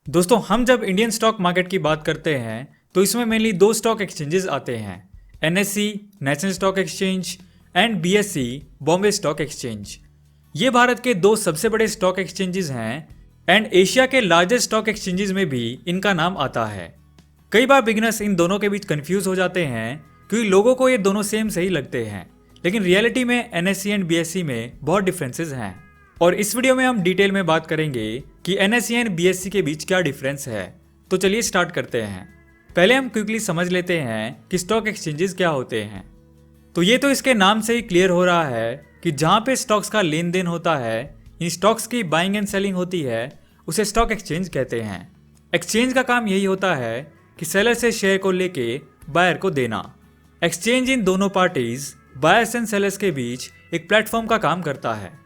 दोस्तों हम जब इंडियन स्टॉक मार्केट की बात करते हैं तो इसमें मेनली दो स्टॉक एक्सचेंजेस आते हैं, NSC national stock exchange and BSE Bombay stock exchange. ये भारत के दो सबसे बड़े स्टॉक एक्सचेंजेस हैं एंड एशिया के लार्जेस्ट स्टॉक एक्सचेंजेस में भी इनका नाम आता है। कई बार बिगिनर्स इन दोनों के बीच कंफ्यूज हो जाते हैं क्योंकि लोगों को ये दोनों सेम सही लगते हैं, लेकिन रियलिटी में एनएससी एंड बीएसई में बहुत डिफरेंसेस हैं। और इस वीडियो में हम डिटेल में बात करेंगे कि एनएससी एंड बीएसई के बीच क्या डिफरेंस है। तो चलिए स्टार्ट करते हैं। पहले हम क्विकली समझ लेते हैं कि स्टॉक एक्सचेंजेस क्या होते हैं। तो ये तो इसके नाम से ही क्लियर हो रहा है कि जहाँ पे स्टॉक्स का लेन देन होता है, इन स्टॉक्स की बाइंग एंड सेलिंग होती है, उसे स्टॉक एक्सचेंज कहते हैं। एक्सचेंज का काम यही होता है कि सेलर से शेयर को लेके बायर को देना। एक्सचेंज इन दोनों पार्टीज बायर्स एंड सेलर्स के बीच एक प्लेटफॉर्म का काम करता है।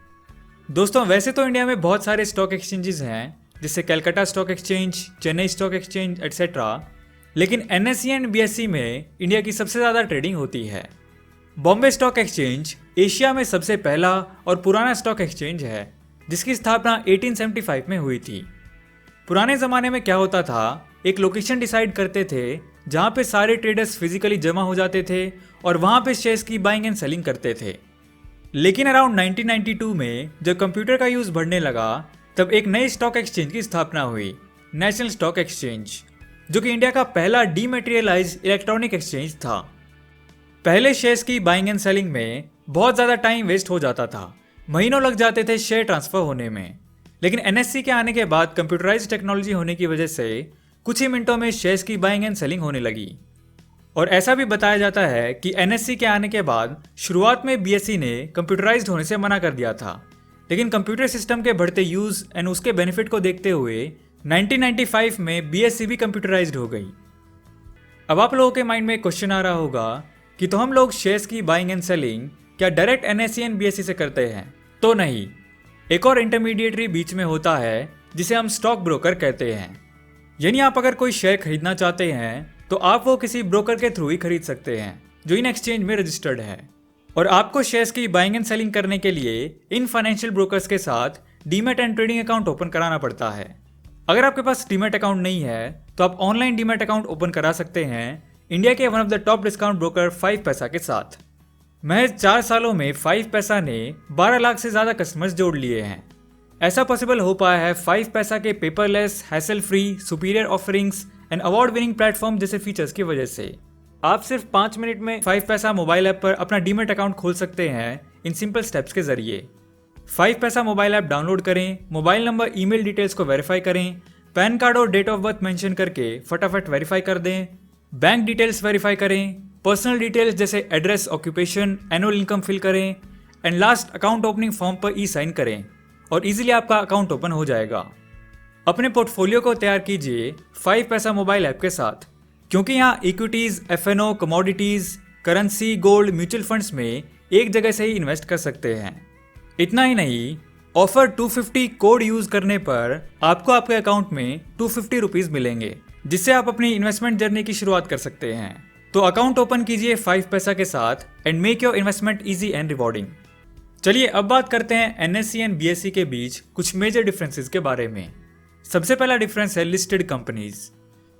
दोस्तों वैसे तो इंडिया में बहुत सारे स्टॉक एक्सचेंजेस हैं, जैसे Calcutta stock exchange, Chennai stock exchange etcetera, लेकिन एनएससी एंड बीएसई में इंडिया की सबसे ज़्यादा ट्रेडिंग होती है। बॉम्बे स्टॉक एक्सचेंज एशिया में सबसे पहला और पुराना स्टॉक एक्सचेंज है, जिसकी स्थापना 1875 में हुई थी। पुराने ज़माने में क्या होता था, एक लोकेशन डिसाइड करते थे जहाँ पे सारे ट्रेडर्स फिजिकली जमा हो जाते थे और वहाँ पे शेयर्स की बाइंग एंड सेलिंग करते थे। लेकिन अराउंड 1992 में जब कंप्यूटर का यूज़ बढ़ने लगा, तब एक नई स्टॉक एक्सचेंज की स्थापना हुई, नेशनल स्टॉक एक्सचेंज, जो कि इंडिया का पहला डीमैटेरियलाइज्ड इलेक्ट्रॉनिक एक्सचेंज था। पहले शेयर्स की बाइंग एंड सेलिंग में बहुत ज़्यादा टाइम वेस्ट हो जाता था, महीनों लग जाते थे शेयर ट्रांसफ़र होने में। लेकिन एनएससी के आने के बाद कंप्यूटराइज्ड टेक्नोलॉजी होने की वजह से कुछ ही मिनटों में शेयर्स की बाइंग एंड सेलिंग होने लगी। और ऐसा भी बताया जाता है कि एनएससी के आने के बाद शुरुआत में बीएसई ने कंप्यूटराइज्ड होने से मना कर दिया था, लेकिन कंप्यूटर सिस्टम के बढ़ते यूज़ एंड उसके बेनिफिट को देखते हुए 1995 में बीएसई भी कंप्यूटराइज्ड हो गई। अब आप लोगों के माइंड में एक क्वेश्चन आ रहा होगा कि तो हम लोग शेयर्स की बाइंग एंड सेलिंग क्या डायरेक्ट एनएससी एंड बीएसई से करते हैं? तो नहीं, एक और इंटरमीडिएटरी बीच में होता है जिसे हम स्टॉक ब्रोकर कहते हैं। यानी आप अगर कोई शेयर खरीदना चाहते हैं तो आप वो किसी ब्रोकर के थ्रू ही खरीद सकते हैं जो इन एक्सचेंज में रजिस्टर्ड है। और आपको शेयर्स की बाइंग एंड सेलिंग करने के लिए इन फाइनेंशियल ब्रोकर्स के साथ demat and trading account open कराना पड़ता है। अगर आपके पास डीमैट अकाउंट नहीं है तो आप ऑनलाइन डीमैट अकाउंट ओपन करा सकते हैं इंडिया के one of the top discount broker 5 पैसा के साथ। महज 4 सालों में 5 पैसा ने 12 लाख से ज़्यादा कस्टमर्स जोड़ लिए हैं। ऐसा पॉसिबल हो पाया है 5 पैसा के paperless, hassle free, superior offerings and award winning platform जैसे फीचर्स की वजह से। आप सिर्फ 5 मिनट में 5 पैसा मोबाइल ऐप पर अपना डीमैट अकाउंट खोल सकते हैं इन सिंपल स्टेप्स के जरिए। 5 पैसा मोबाइल ऐप डाउनलोड करें, मोबाइल नंबर, ईमेल डिटेल्स को वेरीफाई करें, पैन कार्ड और डेट ऑफ बर्थ मेंशन करके फटाफट वेरीफाई कर दें, बैंक डिटेल्स वेरीफाई करें, पर्सनल डिटेल्स जैसे address, occupation, annual income fill करें and last account opening form पर ई साइन करें और इजीली आपका अकाउंट ओपन हो जाएगा। अपने पोर्टफोलियो को तैयार कीजिए 5 पैसा मोबाइल ऐप के साथ, क्योंकि यहाँ equities, F and O, commodities, currency, gold, mutual funds में एक जगह से ही इन्वेस्ट कर सकते हैं। इतना ही नहीं, ऑफर 250 कोड यूज़ करने पर आपको आपके अकाउंट में 250 रुपीज़ मिलेंगे, जिससे आप अपनी इन्वेस्टमेंट जर्नी की शुरुआत कर सकते हैं। तो अकाउंट ओपन कीजिए 5 पैसा के साथ and make your investment easy and rewarding. चलिए अब बात करते हैं एनएससी एंड बीएसई के बीच कुछ मेजर डिफरेंसेस के बारे में। सबसे पहला डिफरेंस है listed companies.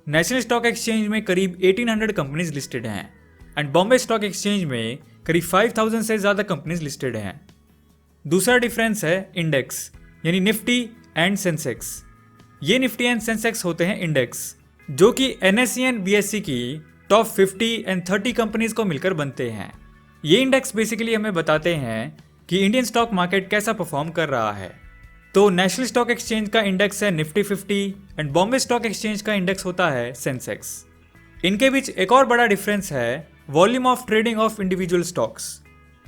National stock exchange में करीब 1800 कंपनीज लिस्टेड हैं एंड बॉम्बे स्टॉक एक्सचेंज में करीब 5000 से ज़्यादा कंपनीज लिस्टेड हैं। दूसरा डिफरेंस है इंडेक्स, यानी निफ्टी एंड सेंसेक्स। ये निफ्टी एंड सेंसेक्स होते हैं इंडेक्स, जो कि एनएससी एंड बीएसई की टॉप 50 एंड 30 कंपनीज को मिलकर बनते हैं। ये इंडेक्स बेसिकली हमें बताते हैं कि इंडियन स्टॉक मार्केट कैसा परफॉर्म कर रहा है। तो नेशनल स्टॉक एक्सचेंज का इंडेक्स है Nifty 50 and Bombay stock exchange का इंडेक्स होता है सेंसेक्स। इनके बीच एक और बड़ा डिफरेंस है volume of trading of individual stocks,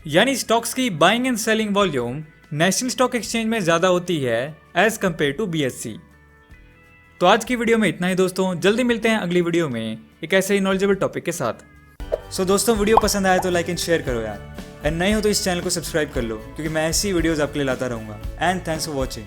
यानी स्टॉक्स की buying and selling volume national stock exchange में ज़्यादा होती है एज कम्पेयर टू बीएसई। तो आज की वीडियो में इतना ही दोस्तों, जल्दी मिलते हैं अगली वीडियो में एक ऐसे ही नॉलेजेबल टॉपिक के साथ। सो दोस्तों वीडियो पसंद आया तो लाइक एंड शेयर करो यार, एंड नहीं हो तो इस चैनल को सब्सक्राइब कर लो, क्योंकि मैं ऐसी वीडियोस आपके लिए लाता रहूँगा। And thanks for watching.